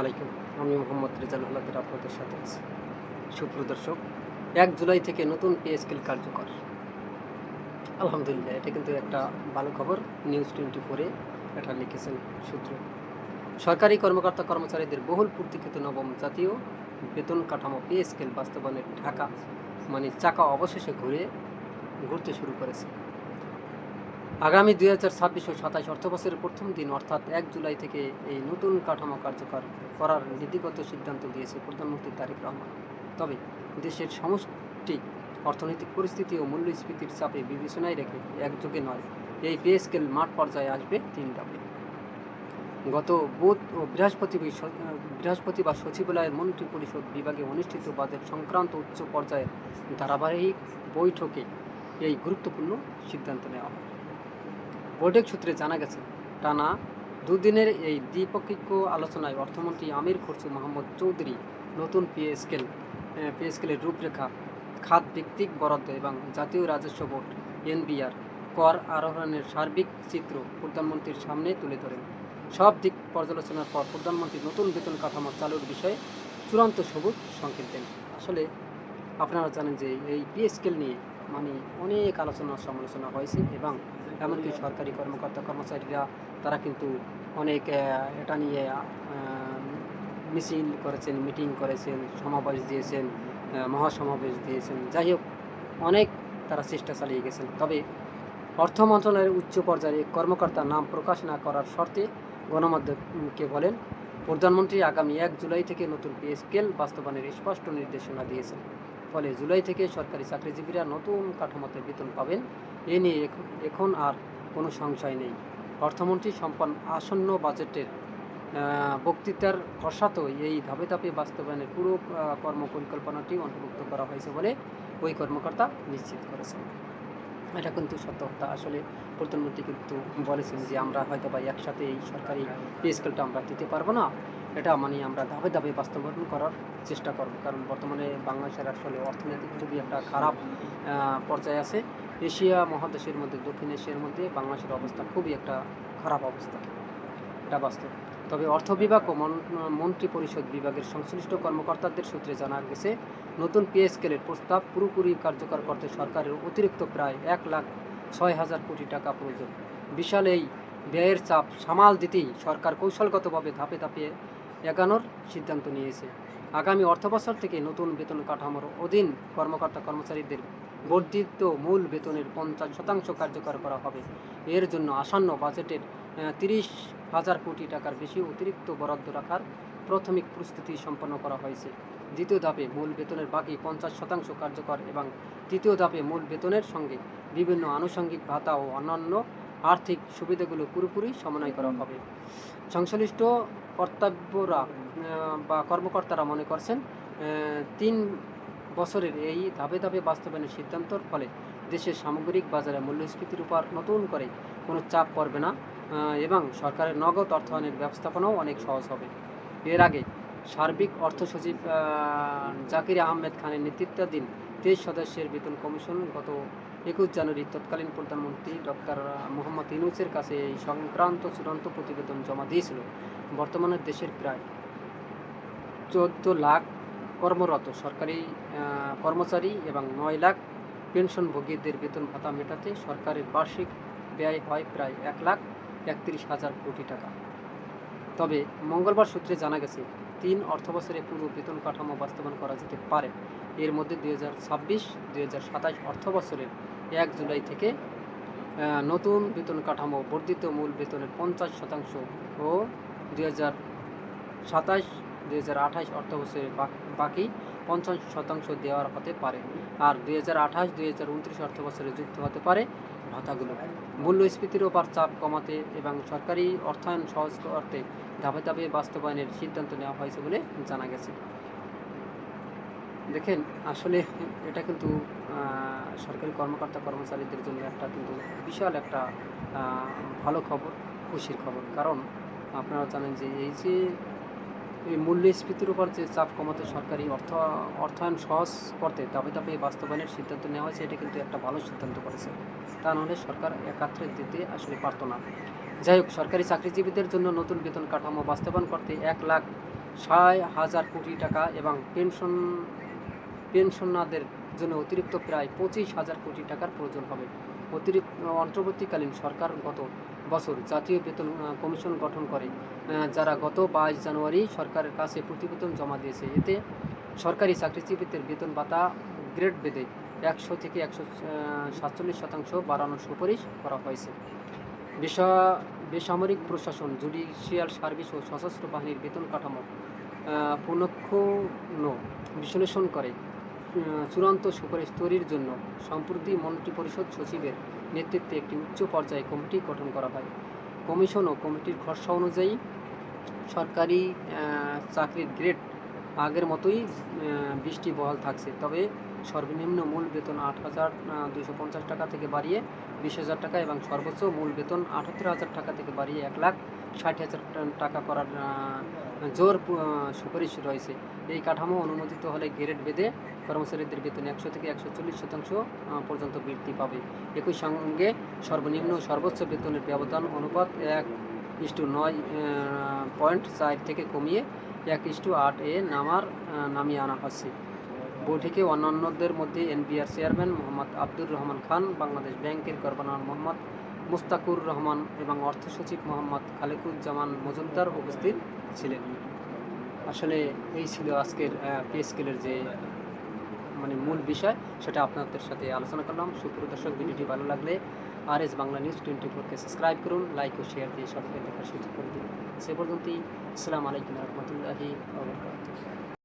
আলাইকুম। আমি মোহাম্মদ রেজাল আহলাদের আপনাদের সাথে আছি। সুপ্রিয় দর্শক, ১ জুলাই থেকে নতুন পে স্কেল কার্যকর। আলহামদুলিল্লাহ, এটা কিন্তু একটা ভালো খবর। নিউজ 24 এ এটা লিখেছেন সূত্র। সরকারি কর্মকর্তা কর্মচারীদের বহুল প্রতীক্ষিত নবম জাতীয় বেতন কাঠামো পে স্কেল বাস্তবায়নের চাকা অবশেষে ঘুরতে শুরু করেছে। আগামী ২০২৬ ও ২৭ অর্থবছরের প্রথম দিন অর্থাৎ ১ জুলাই থেকে এই নতুন কাঠামো কার্যকর করার নীতিগত সিদ্ধান্ত দিয়েছে প্রধানমন্ত্রী তারেক রহমান। তবে দেশের সামষ্টিক অর্থনৈতিক পরিস্থিতি ও মূল্যস্ফীতির চাপে বিবেচনায় রেখে একযোগে নয়, এই পে স্কেল মাঠ পর্যায়ে আসবে ৩ ধাপে। গত বুধ ও বৃহস্পতিবার সচিবালয়ের মন্ত্রিপরিষদ বিভাগে অনুষ্ঠিত বাজেট সংক্রান্ত উচ্চ পর্যায়ের ধারাবাহিক বৈঠকে এই গুরুত্বপূর্ণ সিদ্ধান্ত নেওয়া হয়। বৈঠক সূত্রে জানা গেছে, টানা দুদিনের এই দ্বিপক্ষীয় আলোচনায় অর্থমন্ত্রী আমির খসরু মাহমুদ চৌধুরী নতুন পে স্কেলের রূপরেখা, খাত ভিত্তিক বরাদ্দ এবং জাতীয় রাজস্ব বোর্ড এনবিআর কর আরোহণের সার্বিক চিত্র প্রধানমন্ত্রীর সামনে তুলে ধরেন। সব দিক পর্যালোচনার পর প্রধানমন্ত্রী নতুন বেতন কাঠামো চালুর বিষয়ে চূড়ান্ত সবুজ সংকেত দেন। আসলে আপনারা জানেন যে এই পে স্কেল নিয়ে অনেক আলোচনা সমালোচনা হয়েছে এবং এমনকি সরকারি কর্মকর্তা কর্মচারীরা তারা কিন্তু অনেক এটা নিয়ে মিছিল করেছেন, মিটিং করেছেন, সমাবেশ দিয়েছেন, মহাসমাবেশ দিয়েছেন। যাই হোক, অনেক তারা চেষ্টা চালিয়ে গেছেন। তবে অর্থ মন্ত্রণালয়ের উচ্চ পর্যায়ে কর্মকর্তার নাম প্রকাশ না করার শর্তে গণমাধ্যমকে বলেন, প্রধানমন্ত্রী আগামী ১ জুলাই থেকে নতুন পে স্কেল বাস্তবায়নের স্পষ্ট নির্দেশনা দিয়েছেন। ফলে জুলাই থেকে সরকারি চাকরিজীবীরা নতুন কাঠামোতে বেতন পাবেন, এ নিয়ে এখন আর কোনো সংশয় নেই। অর্থমন্ত্রী আসন্ন বাজেটের বক্তৃতার খসড়াতেও এই ধাপে ধাপে বাস্তবায়নের পুরো কর্মপরিকল্পনাটি অন্তর্ভুক্ত করা হয়েছে বলে ওই কর্মকর্তা নিশ্চিত করেছেন। এটা কিন্তু সত্য কথা। আসলে প্রধানমন্ত্রী কিন্তু বলেছেন যে আমরা হয়তো বা একসাথে এই সরকারি পে স্কেলটা আমরা দিতে পারবো না, এটা আমরা ধাপে ধাপে বাস্তবায়ন করার চেষ্টা করব। কারণ বর্তমানে বাংলাদেশের আসলে অর্থনৈতিক খুবই একটা খারাপ পর্যায়ে আছে। এশিয়া মহাদেশের মধ্যে, দক্ষিণ এশিয়ার মধ্যে বাংলাদেশের অবস্থা খুবই একটা খারাপ অবস্থা, এটা বাস্তব। তবে অর্থ বিভাগ ও মন্ত্রী পরিষদ বিভাগের সংশ্লিষ্ট কর্মকর্তাদের সূত্রে জানা গেছে, নতুন পে স্কেলের প্রস্তাব পুরোপুরি কার্যকর করতে সরকারের অতিরিক্ত প্রায় ১,০৬,০০০ কোটি টাকা প্রয়োজন। বিশাল এই ব্যয়ের চাপ সামাল দিতেই সরকার কৌশলগতভাবে ধাপে ধাপে এগানোর সিদ্ধান্ত নিয়েছে। আগামী অর্থবছর থেকে নতুন বেতন কাঠামোর অধীন কর্মকর্তা কর্মচারীদের বর্ধিত মূল বেতনের ৫০% কার্যকর করা হবে। এর জন্য আসন্ন বাজেটের ৩০,০০০ কোটি টাকার বেশি অতিরিক্ত বরাদ্দ রাখার প্রাথমিক প্রস্তুতি সম্পন্ন করা হয়েছে। দ্বিতীয় ধাপে মূল বেতনের বাকি ৫০% কার্যকর এবং তৃতীয় ধাপে মূল বেতনের সঙ্গে বিভিন্ন আনুষঙ্গিক ভাতা ও অন্যান্য আর্থিক সুবিধাগুলো পুরোপুরি সমন্বয় করা হবে। সংশ্লিষ্ট কর্মকর্তারা মনে করছেন, ৩ বছরের এই ধাপে ধাপে বাস্তবায়নের সিদ্ধান্তর ফলে দেশের সামগ্রিক বাজারে মূল্যস্ফীতির উপর নতুন করে কোনো চাপ পড়বে না এবং সরকারের নগদ অর্থায়নের ব্যবস্থাপনাও অনেক সহজ হবে। এর আগে সার্বিক অর্থ সচিব জাকির আহমেদ খানের নেতৃত্বাধীন ২৩ সদস্যের বেতন কমিশন গত ২১ জানুয়ারি তৎকালীন প্রধানমন্ত্রী ডক্টর মোহাম্মদ ইউনূসের কাছে এই সংক্রান্ত চূড়ান্ত প্রতিবেদন জমা দিয়েছিল। বর্তমানে দেশের প্রায় ১৪ লাখ কর্মরত সরকারি কর্মচারী এবং ৯ লাখ পেনশনভোগীদের বেতন ভাতা মেটাতে সরকারের বার্ষিক ব্যয় হয় প্রায় ১,৩১,০০০ কোটি টাকা। তবে মঙ্গলবার সূত্রে জানা গেছে, ৩ অর্থবছরে পুরো বেতন কাঠামো বাস্তবায়ন করা যেতে পারে। এর মধ্যে ২০২৬-২০২৭ অর্থবছরের ১ জুলাই থেকে নতুন বেতন কাঠামো বর্ধিত মূল বেতনের ৫০% ও ২০২৭-২০২৮ অর্থবছরে বাকি ৫০% দেওয়া হতে পারে। আর ২০২৮-২০২৯ অর্থবছরে যুক্ত হতে পারে ভাতাগুলো। মূল্যস্ফীতির ওপর চাপ কমাতে এবং সরকারি অর্থায়ন সহজ করতে ধাপে ধাপে বাস্তবায়নের সিদ্ধান্ত নেওয়া হয়েছে বলে জানা গেছে। দেখেন, আসলে এটা কিন্তু সরকারি কর্মকর্তা কর্মচারীদের জন্য একটা কিন্তু বিশাল একটা ভালো খবর, খুশির খবর। কারণ আপনারা জানেন যে এই মূল্যস্ফীতির উপর যে চাপ কমাতে সরকারি অর্থায়ন সহজ করতে ধাপে ধাপে বাস্তবায়নের সিদ্ধান্ত নেওয়া হয়েছে, এটা কিন্তু একটা ভালো সিদ্ধান্ত করেছে। তা নাহলে সরকার একাত্রে দিতে আসলে পারত না। যাই হোক, সরকারি চাকরিজীবীদের জন্য নতুন বেতন কাঠামো বাস্তবায়ন করতে ৬,০০০ কোটি টাকা এবং পেনশনারদের জন্য অতিরিক্ত প্রায় ২৫,০০০ কোটি টাকার প্রয়োজন হবে। অন্তর্বর্তীকালীন সরকার গত বছর জাতীয় বেতন কমিশন গঠন করে, যারা গত ২২ জানুয়ারি সরকারের কাছে প্রতিবেদন জমা দিয়েছে। এতে সরকারি চাকরিজীবীদের বেতন ভাতা গ্রেড বেঁধে ১০০ থেকে ১৪৭% বাড়ানোর সুপারিশ করা হয়েছে। বেসামরিক প্রশাসন, জুডিশিয়াল সার্ভিস ও সশস্ত্র বাহিনীর বেতন কাঠামো পুনঃ বিশ্লেষণ করে চূড়ান্ত সুপারিশ তৈরির জন্য সম্প্রতি মন্ত্রিপরিষদ সচিবের নেতৃত্বে একটি উচ্চ পর্যায়ে কমিটি গঠন করা হয়। কমিশন ও কমিটির খসড়া অনুযায়ী সরকারি চাকরির গ্রেড আগের মতোই ২০টি বহাল থাকছে, তবে সর্বনিম্ন মূল বেতন ৮,২৫০ টাকা থেকে বাড়িয়ে ২০,০০০ টাকা এবং সর্বোচ্চ মূল বেতন ৭৮,০০০ টাকা থেকে বাড়িয়ে ১,৬০,০০০ টাকা করার জোর সুপারিশ রয়েছে। এই কাঠামো অনুমোদিত হলে গ্রেড বেঁধে কর্মচারীদের বেতন ১০০ থেকে ১৪০% পর্যন্ত বৃদ্ধি পাবে। একই সঙ্গে সর্বনিম্ন ও সর্বোচ্চ বেতনের ব্যবধান অনুপাত ১:৯.৪ থেকে কমিয়ে ১:৮ নামিয়ে আনা হচ্ছে। বৈঠকে অন্যান্যদের মধ্যে এনবিআর চেয়ারম্যান মোহাম্মদ আব্দুর রহমান খান, বাংলাদেশ ব্যাংকের গভর্নর মোহাম্মদ মুস্তাকুর রহমান এবং অর্থ সচিব মোহাম্মদ খালেকুজ্জামান মজুমদার উপস্থিত ছিলেন। আসলে এই ছিল আজকের পে স্কেলের যে মূল বিষয়, সেটা আপনাদের সাথে আলোচনা করলাম। সুপ্রিয় দর্শক, ভিডিওটি ভালো লাগলে RS বাংলা নিউজ 24কে সাবস্ক্রাইব করুন, লাইক ও শেয়ার দিয়ে সবাইকে দেখার সুযোগ করে দিন। সে পর্যন্তই, আসসালামু আলাইকুম রহমতুল্লাহি ওয়া বারাকাতুহু।